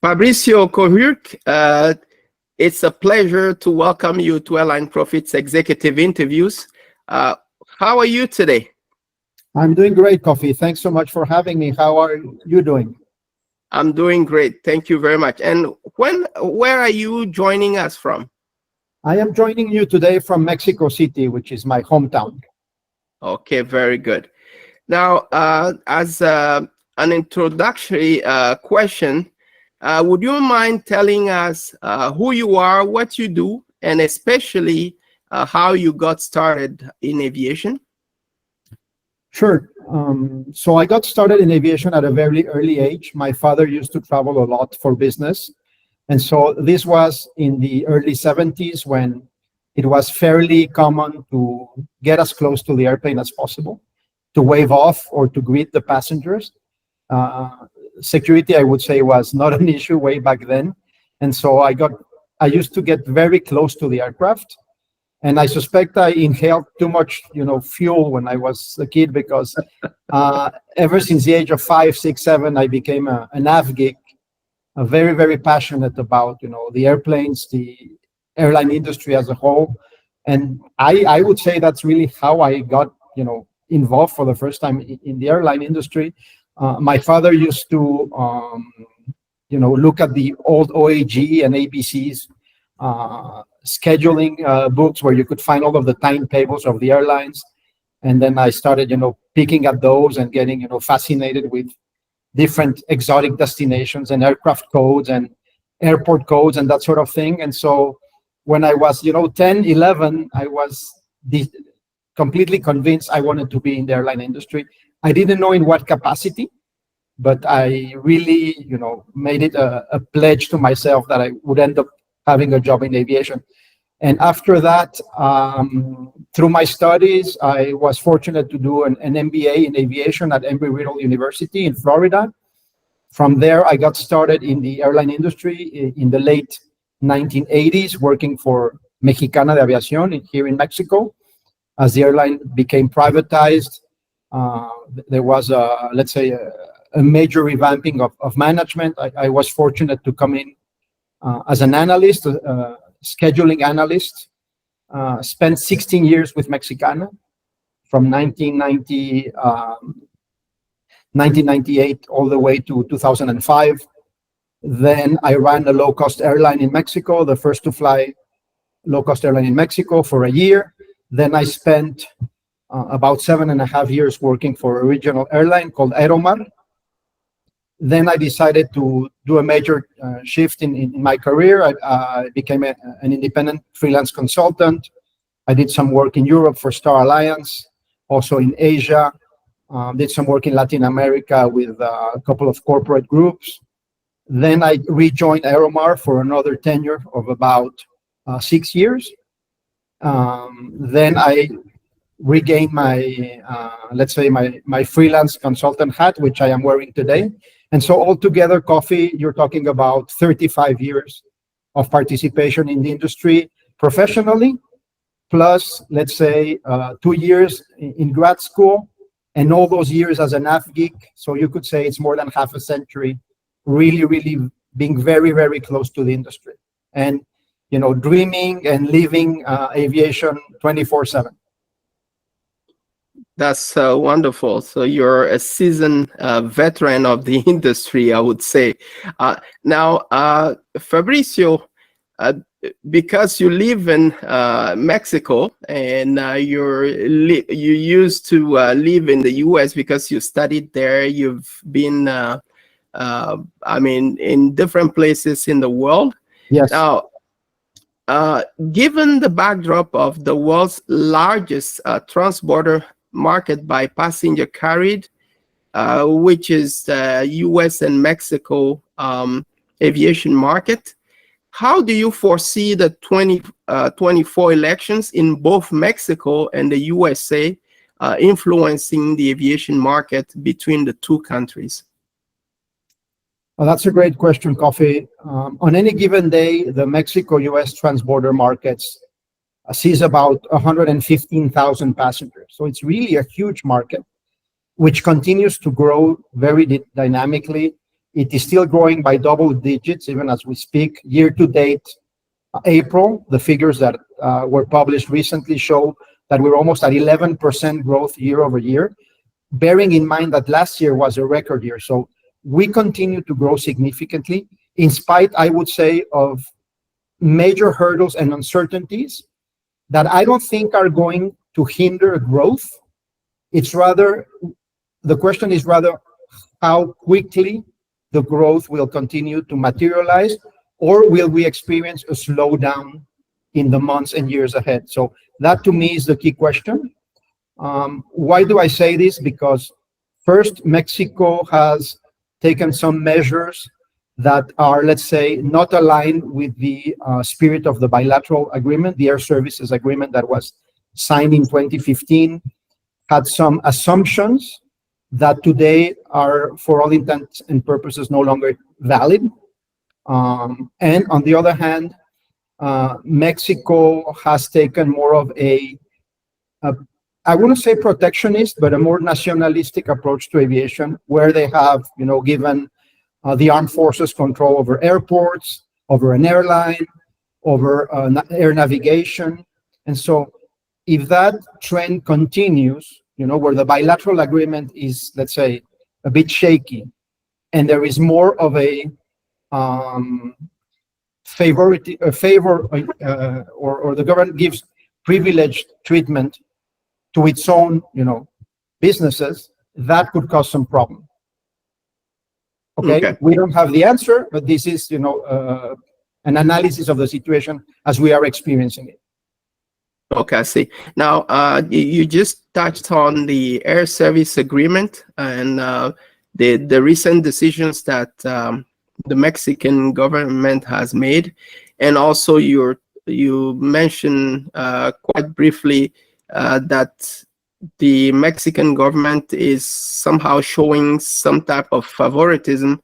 Fabricio Cojuc, it's a pleasure to welcome you to Airline Profits Executive Interviews. How are you today? I'm doing great, Coffee. Thanks so much for having me. How are you doing? I'm doing great. Thank you very much. And where are you joining us from? I am joining you today from Mexico City, which is my hometown. Okay, very good. Now, as an introductory question, would you mind telling us who you are, what you do, and especially how you got started in aviation? Sure. So I got started in aviation at a very early age. My father used to travel a lot for business. And so this was in the early 70s when it was fairly common to get as close to the airplane as possible, to wave off or to greet the passengers. Security, I would say, was not an issue way back then. And so I used to get very close to the aircraft. And I suspect I inhaled too much, fuel when I was a kid because ever since the age of 5, 6, 7, I became a nav geek, very, very passionate about, the airplanes, the airline industry as a whole. And I would say that's really how I got, involved for the first time in the airline industry. My father used to, look at the old OAG and ABC's scheduling books where you could find all of the timetables of the airlines. And then I started, picking at those and getting, fascinated with different exotic destinations and aircraft codes and airport codes and that sort of thing. And so when I was, 10, 11, I was completely convinced I wanted to be in the airline industry. I didn't know in what capacity, but I really, made it a pledge to myself that I would end up having a job in aviation. And after that, through my studies, I was fortunate to do an MBA in aviation at Embry-Riddle University in Florida. From there, I got started in the airline industry in the late 1980s, working for Mexicana de Aviación here in Mexico. As the airline became privatized, there was, let's say, a major revamping of management. I was fortunate to come in as an analyst, scheduling analyst, spent 16 years with Mexicana from 1998 all the way to 2005. Then I ran a low-cost airline in Mexico, the first to fly low-cost airline in Mexico for a year. Then I spent about 7.5 years working for a regional airline called Aeromar. Then I decided to do a major shift in my career. I became an independent freelance consultant. I did some work in Europe for Star Alliance, also in Asia, did some work in Latin America with a couple of corporate groups. Then I rejoined Aeromar for another tenure of about 6 years. Then I regained my, let's say, my freelance consultant hat, which I am wearing today. And so altogether, Coffee, you're talking about 35 years of participation in the industry professionally, plus, let's say, 2 years in grad school, and all those years as a nav geek. So you could say it's more than half a century, really, really being very, very close to the industry. And, dreaming and living aviation 24/7. That's wonderful. So you're a seasoned veteran of the industry, I would say. Now, Fabricio, because you live in Mexico and you used to live in the U.S. because you studied there, you've been, in different places in the world. Yes. Now, given the backdrop of the world's largest transborder market by passenger carried, which is the US and Mexico aviation market, how do you foresee the 2024 elections in both Mexico and the USA influencing the aviation market between the two countries? Well, that's a great question, Coffee. On any given day, the Mexico-US transborder markets sees about 115,000 passengers. So it's really a huge market, which continues to grow very dynamically. It is still growing by double digits, even as we speak. Year to date, April, the figures that were published recently show that we're almost at 11% growth year over year, bearing in mind that last year was a record year. So we continue to grow significantly, in spite, I would say, of major hurdles and uncertainties that I don't think are going to hinder growth. It's rather, the question is rather how quickly the growth will continue to materialize, or will we experience a slowdown in the months and years ahead? So that to me is the key question. Why do I say this? Because first, Mexico has taken some measures that are, let's say, not aligned with the spirit of the bilateral agreement. The air services agreement that was signed in 2015 had some assumptions that today are, for all intents and purposes, no longer valid. And on the other hand, Mexico has taken more of I wouldn't say protectionist, but a more nationalistic approach to aviation, where they have, given the armed forces control over airports, over an airline, over air navigation. And so if that trend continues, where the bilateral agreement is, let's say, a bit shaky, and there is more of a favor, or the government gives privileged treatment to its own, businesses, that could cause some problem. Okay, we don't have the answer, but this is, an analysis of the situation as we are experiencing it. Okay, I see. Now, you just touched on the air service agreement and the recent decisions that the Mexican government has made, and also you mentioned quite briefly that the Mexican government is somehow showing some type of favoritism,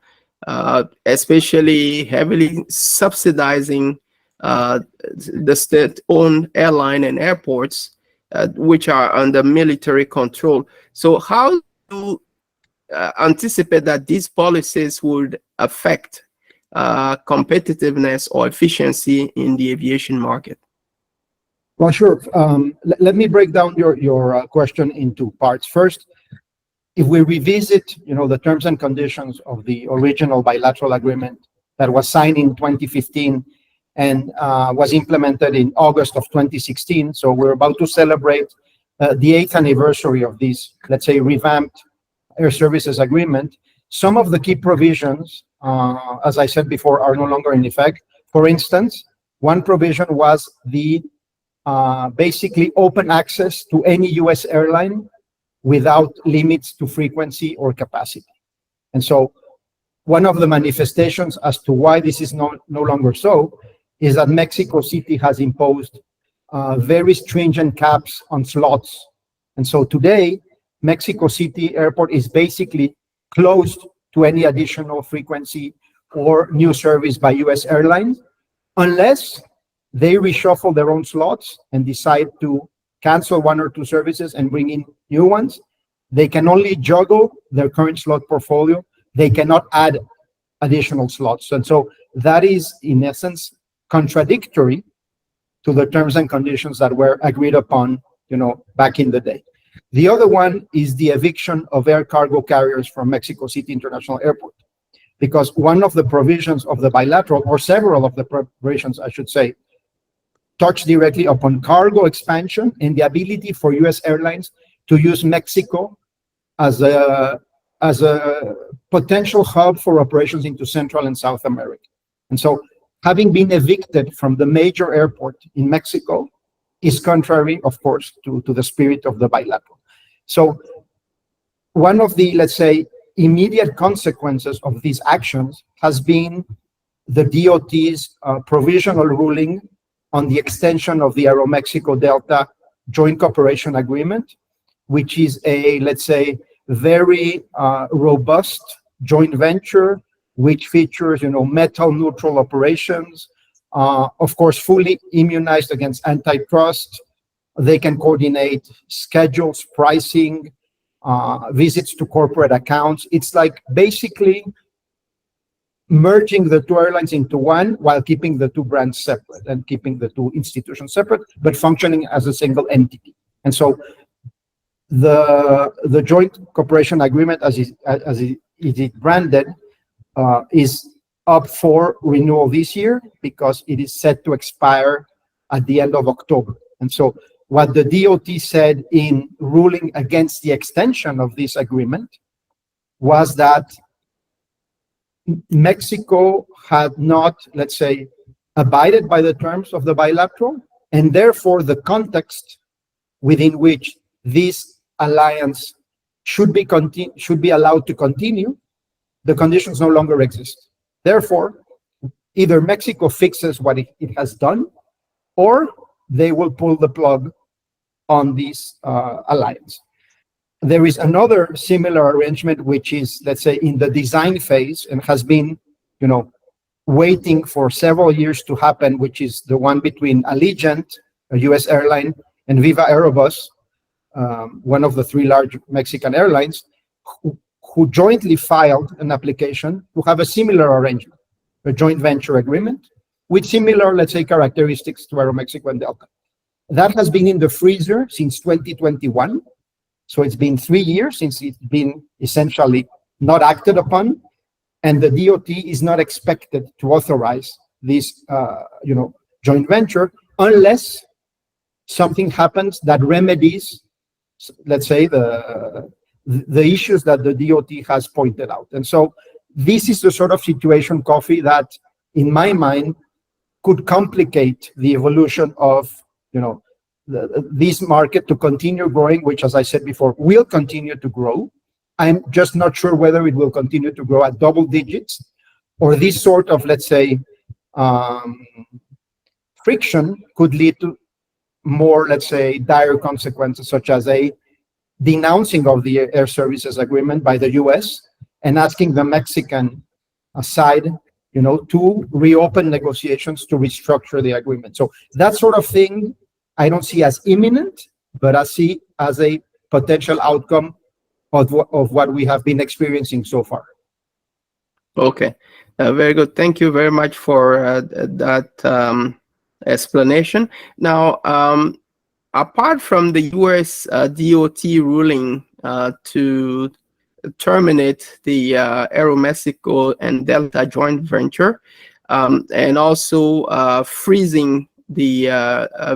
especially heavily subsidizing the state-owned airline and airports, which are under military control. So how do you anticipate that these policies would affect competitiveness or efficiency in the aviation market? Well, sure. Let me break down your question in two parts. First, if we revisit, the terms and conditions of the original bilateral agreement that was signed in 2015 and was implemented in August of 2016, so we're about to celebrate the 8th anniversary of this, let's say, revamped air services agreement. Some of the key provisions, as I said before, are no longer in effect. For instance, one provision was the basically open access to any U.S. airline without limits to frequency or capacity. And so one of the manifestations as to why this is no longer so is that Mexico City has imposed very stringent caps on slots. And so today, Mexico City Airport is basically closed to any additional frequency or new service by U.S. airlines, unless they reshuffle their own slots and decide to cancel one or two services and bring in new ones. They can only juggle their current slot portfolio. They cannot add additional slots. And so that is, in essence, contradictory to the terms and conditions that were agreed upon, back in the day. The other one is the eviction of air cargo carriers from Mexico City International Airport, because one of the provisions of the bilateral, or several of the provisions, I should say, touch directly upon cargo expansion and the ability for U.S. airlines to use Mexico as a potential hub for operations into Central and South America. And so having been evicted from the major airport in Mexico is contrary, of course, to the spirit of the bilateral. So one of the, let's say, immediate consequences of these actions has been the DOT's provisional ruling on the extension of the Aeromexico Delta Joint Cooperation Agreement, which is a, let's say, very robust joint venture, which features, metal neutral operations, of course, fully immunized against antitrust. They can coordinate schedules, pricing, visits to corporate accounts. It's like basically merging the two airlines into one while keeping the two brands separate and keeping the two institutions separate, but functioning as a single entity. And so the joint cooperation agreement, as it is branded, is up for renewal this year because it is set to expire at the end of October. And so what the DOT said in ruling against the extension of this agreement was that Mexico had not, let's say, abided by the terms of the bilateral, and therefore the context within which this alliance should be allowed to continue, the conditions no longer exist. Therefore, either Mexico fixes what it has done, or they will pull the plug on this alliance. There is another similar arrangement, which is, let's say, in the design phase and has been, waiting for several years to happen, which is the one between Allegiant, a U.S. airline, and Viva Aerobus, one of the three large Mexican airlines, who jointly filed an application to have a similar arrangement, a joint venture agreement with similar, let's say, characteristics to Aeromexico and Delta. That has been in the freezer since 2021. So it's been 3 years since it's been essentially not acted upon, and the DOT is not expected to authorize this, joint venture unless something happens that remedies, let's say, the issues that the DOT has pointed out. And so this is the sort of situation, Coffee, that in my mind could complicate the evolution of, this market to continue growing, which, as I said before, will continue to grow. I'm just not sure whether it will continue to grow at double digits, or this sort of, let's say, friction could lead to more, let's say, dire consequences, such as a denouncing of the air services agreement by the US and asking the Mexican side, to reopen negotiations to restructure the agreement. So that sort of thing I don't see as imminent, but I see as a potential outcome of what we have been experiencing so far. Okay, very good. Thank you very much for that explanation. Now, apart from the U.S. DOT ruling to terminate the Aeromexico and Delta joint venture, and also freezing the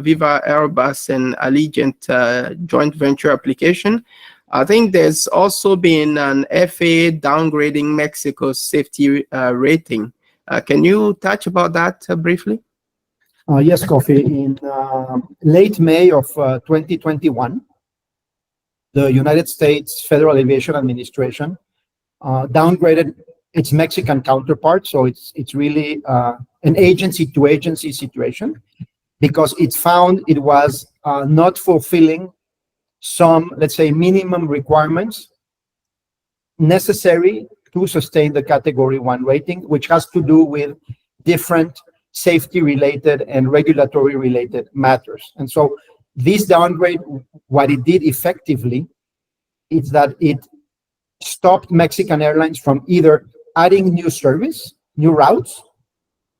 Viva Airbus and Allegiant joint venture application, I think there's also been an FAA downgrading Mexico's safety rating. Can you touch about that briefly? Yes, Coffee. In late May of 2021, the United States Federal Aviation Administration downgraded its Mexican counterpart. So it's really an agency-to-agency situation, because it found it was not fulfilling some, let's say, minimum requirements necessary to sustain the Category 1 rating, which has to do with different safety-related and regulatory-related matters. And so this downgrade, what it did effectively is that it stopped Mexican Airlines from either adding new service, new routes,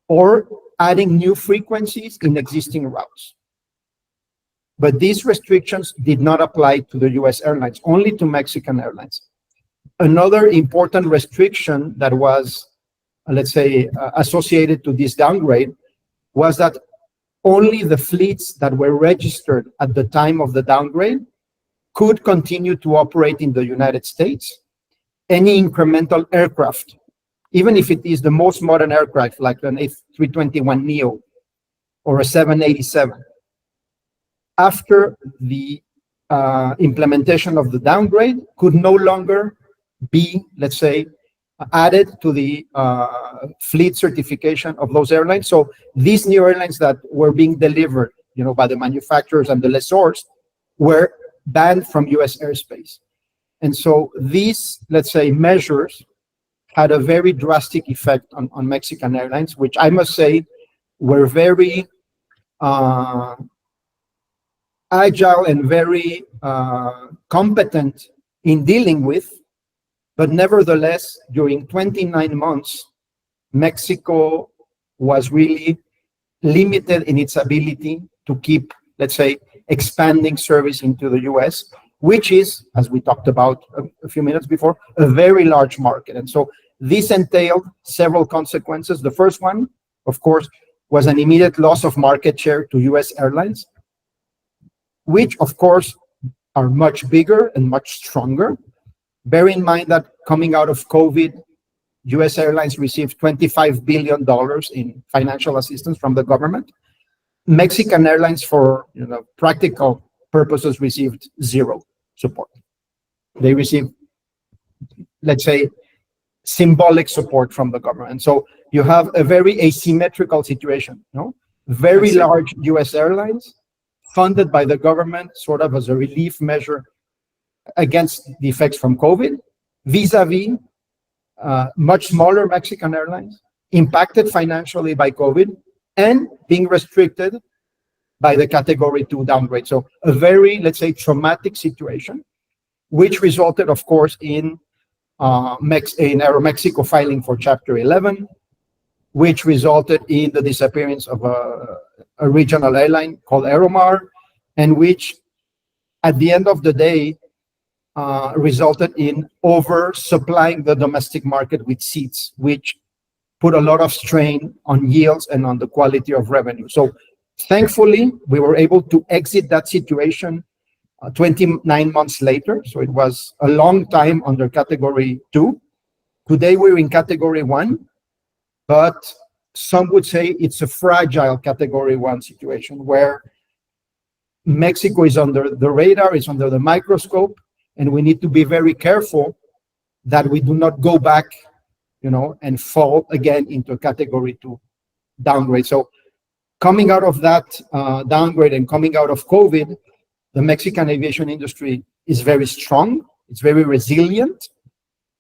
or adding new frequencies in existing routes. But these restrictions did not apply to the US airlines, only to Mexican Airlines. Another important restriction that was, let's say, associated to this downgrade was that only the fleets that were registered at the time of the downgrade could continue to operate in the United States. Any incremental aircraft, even if it is the most modern aircraft like an A321neo or a 787, after the implementation of the downgrade, could no longer be, let's say, added to the fleet certification of those airlines. So these new airlines that were being delivered, by the manufacturers and the lessors, were banned from US airspace. And so these, let's say, measures had a very drastic effect on Mexican Airlines, which I must say were very agile and very competent in dealing with. But nevertheless, during 29 months, Mexico was really limited in its ability to keep, let's say, expanding service into the US, which is, as we talked about a few minutes before, a very large market. And so this entailed several consequences. The first one, of course, was an immediate loss of market share to US airlines, which, of course, are much bigger and much stronger. Bear in mind that coming out of COVID, US airlines received $25 billion in financial assistance from the government. Mexican airlines, for practical purposes, received zero support. They received, let's say, symbolic support from the government. So you have a very asymmetrical situation. Very large US airlines funded by the government, sort of as a relief measure against the effects from COVID, vis-a-vis much smaller Mexican airlines, impacted financially by COVID, and being restricted by the Category 2 downgrade. So a very, let's say, traumatic situation, which resulted, of course, in Aeromexico filing for Chapter 11, which resulted in the disappearance of a regional airline called Aeromar, and which, at the end of the day, resulted in oversupplying the domestic market with seats, which put a lot of strain on yields and on the quality of revenue. So thankfully, we were able to exit that situation 29 months later. So it was a long time under Category 2. Today, we're in Category 1, but some would say it's a fragile Category 1 situation where Mexico is under the radar, is under the microscope, and we need to be very careful that we do not go back, and fall again into a Category 2 downgrade. So coming out of that downgrade and coming out of COVID, the Mexican aviation industry is very strong, it's very resilient,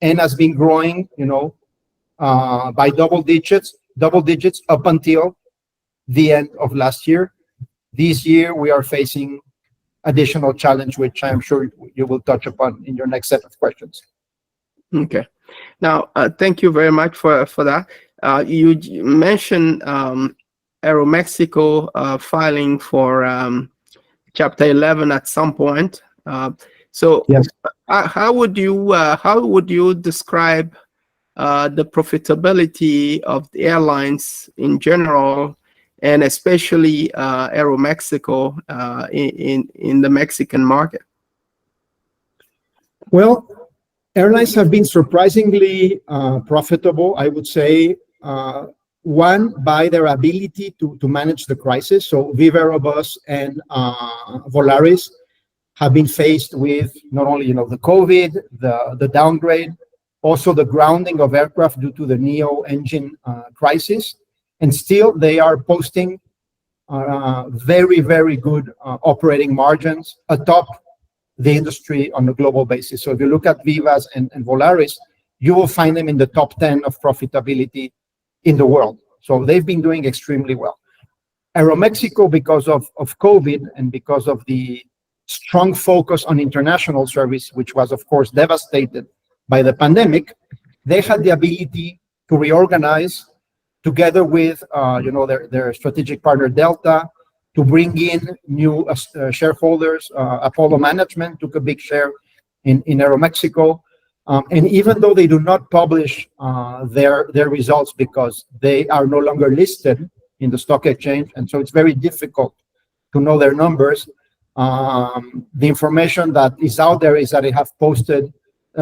and has been growing, by double digits up until the end of last year. This year, we are facing additional challenge, which I'm sure you will touch upon in your next set of questions. Okay. Now, thank you very much for that. You mentioned Aeromexico filing for Chapter 11 at some point. So, yes. How would you describe the profitability of the airlines in general, and especially Aeromexico in the Mexican market? Well, airlines have been surprisingly profitable, I would say, one, by their ability to manage the crisis. So Viva Aerobus and Volaris have been faced with not only the COVID, the downgrade, also the grounding of aircraft due to the neo engine crisis, and still they are posting very, very good operating margins atop the industry on a global basis. So if you look at Vivas and Volaris, you will find them in the top 10 of profitability in the world. So they've been doing extremely well. Aeromexico, because of COVID and because of the strong focus on international service, which was, of course, devastated by the pandemic, they had the ability to reorganize together with their strategic partner, Delta, to bring in new shareholders. Apollo Management took a big share in Aeromexico. And even though they do not publish their results because they are no longer listed in the stock exchange, and so it's very difficult to know their numbers, the information that is out there is that they have posted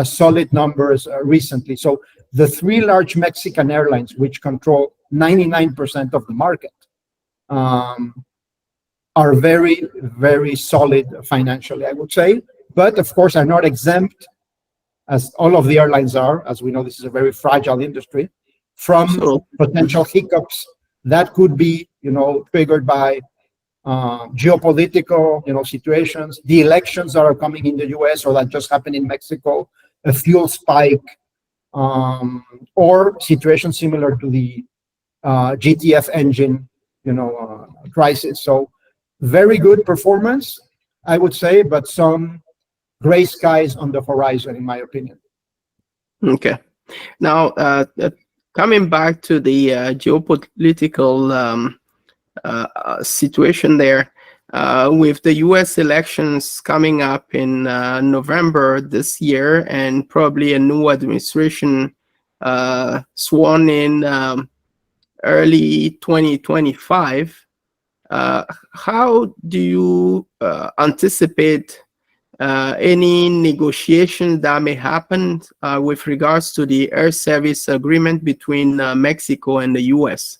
solid numbers recently. So the three large Mexican airlines, which control 99% of the market, are very, very solid financially, I would say. But of course, are not exempt, as all of the airlines are, as we know, this is a very fragile industry, from potential hiccups that could be, triggered by geopolitical, situations, the elections that are coming in the US or that just happened in Mexico, a fuel spike, or situations similar to the GTF engine, crisis. So very good performance, I would say, but some gray skies on the horizon, in my opinion. Okay. Now, coming back to the geopolitical situation there, with the U.S. elections coming up in November this year, and probably a new administration sworn in early 2025, how do you anticipate any negotiation that may happen with regards to the air service agreement between Mexico and the U.S.?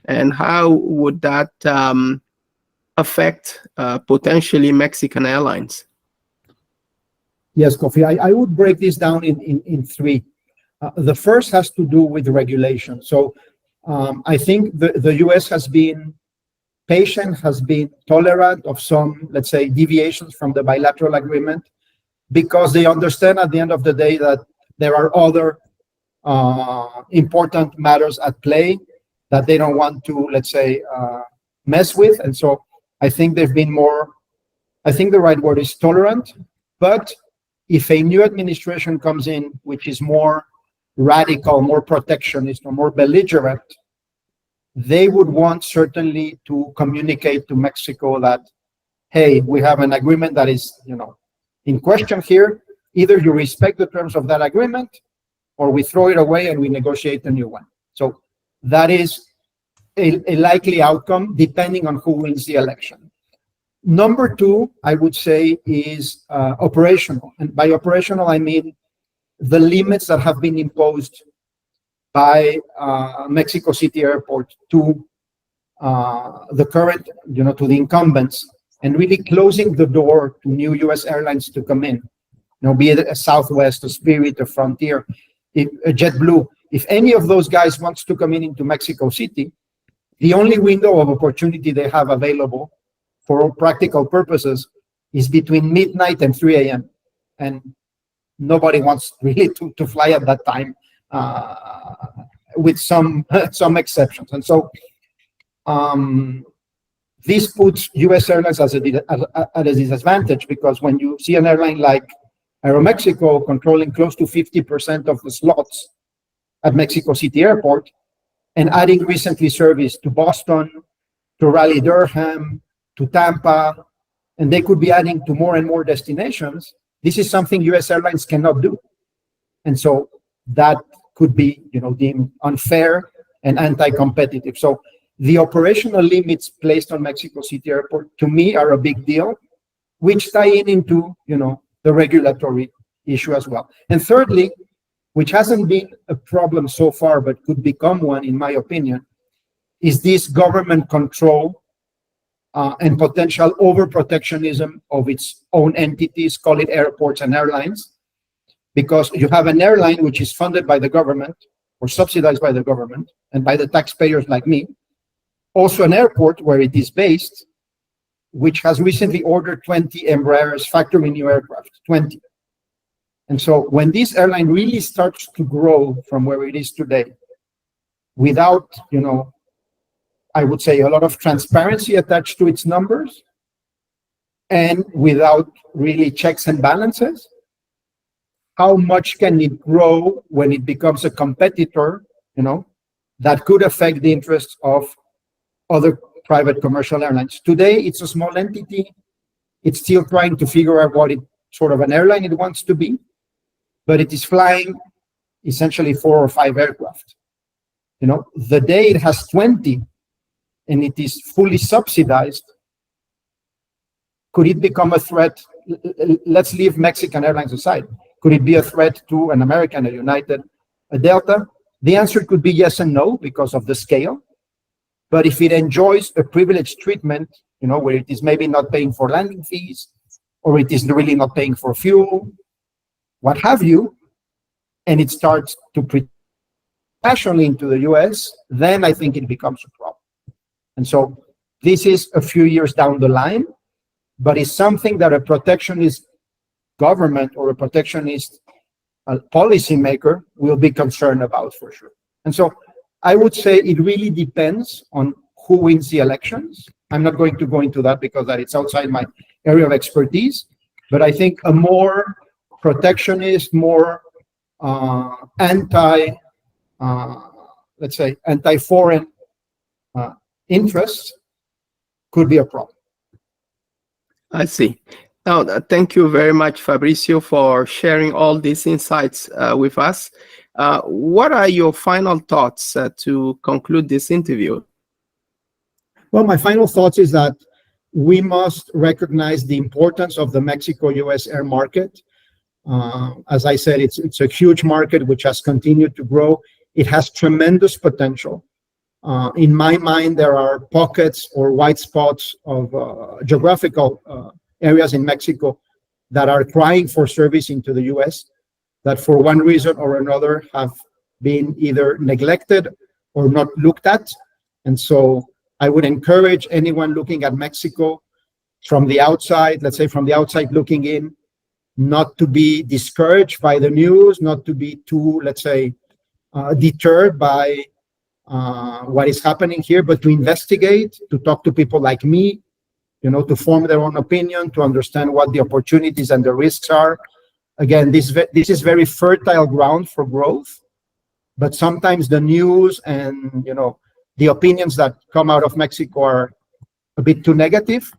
And how would that affect potentially Mexican airlines? Yes, Kofi, I would break this down in three. The first has to do with regulation. So I think the US has been patient, has been tolerant of some, let's say, deviations from the bilateral agreement, because they understand at the end of the day that there are other important matters at play that they don't want to, let's say, mess with. And so I think they've been more, I think the right word is tolerant. But if a new administration comes in, which is more radical, more protectionist, or more belligerent, they would want certainly to communicate to Mexico that, hey, we have an agreement that is, in question here. Either you respect the terms of that agreement, or we throw it away and we negotiate a new one. So that is a likely outcome depending on who wins the election. Number two, I would say, is operational. And by operational, I mean the limits that have been imposed by Mexico City Airport to the current, to the incumbents, and really closing the door to new U.S. airlines to come in, be it a Southwest, a Spirit, a Frontier, a JetBlue. If any of those guys wants to come in into Mexico City, the only window of opportunity they have available for all practical purposes is between midnight and 3 a.m. And nobody wants really to fly at that time, with some exceptions. And so this puts U.S. airlines at a disadvantage, because when you see an airline like Aeromexico controlling close to 50% of the slots at Mexico City Airport, and adding recently service to Boston, to Raleigh-Durham, to Tampa, and they could be adding to more and more destinations, this is something U.S. airlines cannot do. And so that could be, deemed unfair and anti-competitive. So the operational limits placed on Mexico City Airport, to me, are a big deal, which tie into, the regulatory issue as well. And thirdly, which hasn't been a problem so far, but could become one, in my opinion, is this government control and potential overprotectionism of its own entities, call it airports and airlines, because you have an airline which is funded by the government or subsidized by the government and by the taxpayers like me, also an airport where it is based, which has recently ordered 20 Embraers factory new aircraft, 20. And so when this airline really starts to grow from where it is today, without, I would say, a lot of transparency attached to its numbers, and without really checks and balances, how much can it grow when it becomes a competitor, that could affect the interests of other private commercial airlines? Today, it's a small entity. It's still trying to figure out what sort of an airline it wants to be, but it is flying essentially 4 or 5 aircraft. The day it has 20 and it is fully subsidized, could it become a threat? Let's leave Mexican airlines aside. Could it be a threat to an American, a United, a Delta? The answer could be yes and no, because of the scale. But if it enjoys a privileged treatment, where it is maybe not paying for landing fees, or it is really not paying for fuel, what have you, and it starts to passionately into the US, then I think it becomes a problem. And so this is a few years down the line, but it's something that a protectionist government or a protectionist policymaker will be concerned about for sure. And so I would say it really depends on who wins the elections. I'm not going to go into that because that it's outside my area of expertise, but I think a more protectionist, more let's say, anti-foreign interests could be a problem. I see. Now, thank you very much, Fabricio, for sharing all these insights with us. What are your final thoughts to conclude this interview? Well, my final thoughts is that we must recognize the importance of the Mexico-US air market. As I said, it's a huge market which has continued to grow. It has tremendous potential. In my mind, there are pockets or white spots of geographical areas in Mexico that are crying for service into the US, that for one reason or another have been either neglected or not looked at. And so I would encourage anyone looking at Mexico from the outside, let's say from the outside looking in, not to be discouraged by the news, not to be too, let's say, deterred by what is happening here, but to investigate, to talk to people like me, to form their own opinion, to understand what the opportunities and the risks are. Again, this is very fertile ground for growth, but sometimes the news and, the opinions that come out of Mexico are a bit too negative,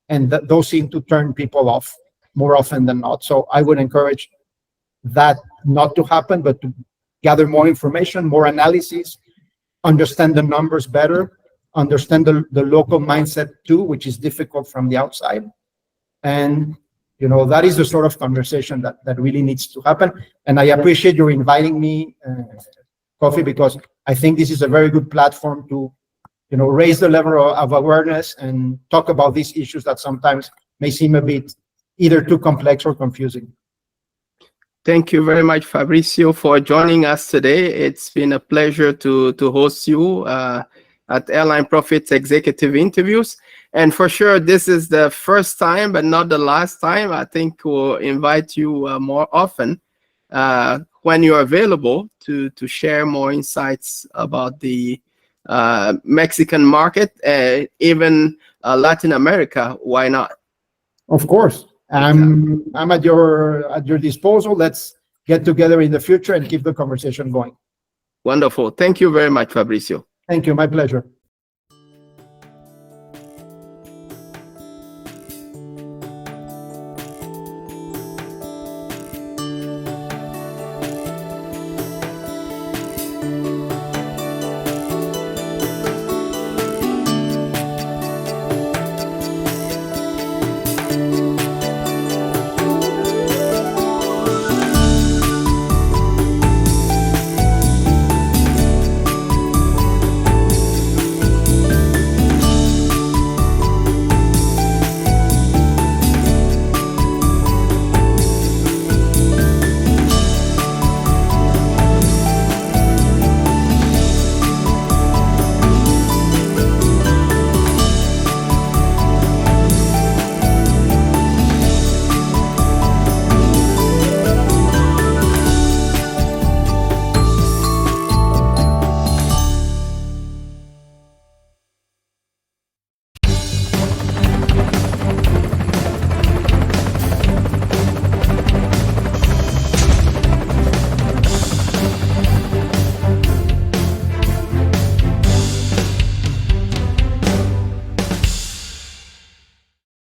and those seem to turn people off more often than not. So I would encourage that not to happen, but to gather more information, more analysis, understand the numbers better, understand the local mindset too, which is difficult from the outside. And, that is the sort of conversation that really needs to happen. And I appreciate you inviting me, Coffee, because I think this is a very good platform to, raise the level of awareness and talk about these issues that sometimes may seem a bit either too complex or confusing. Thank you very much, Fabricio, for joining us today. It's been a pleasure to host you at Airline Profits Executive Interviews. And for sure, this is the first time, but not the last time. I think we'll invite you more often when you're available to share more insights about the Mexican market, even Latin America. Why not? Of course. I'm at your disposal. Let's get together in the future and keep the conversation going. Wonderful. Thank you very much, Fabricio. Thank you. My pleasure.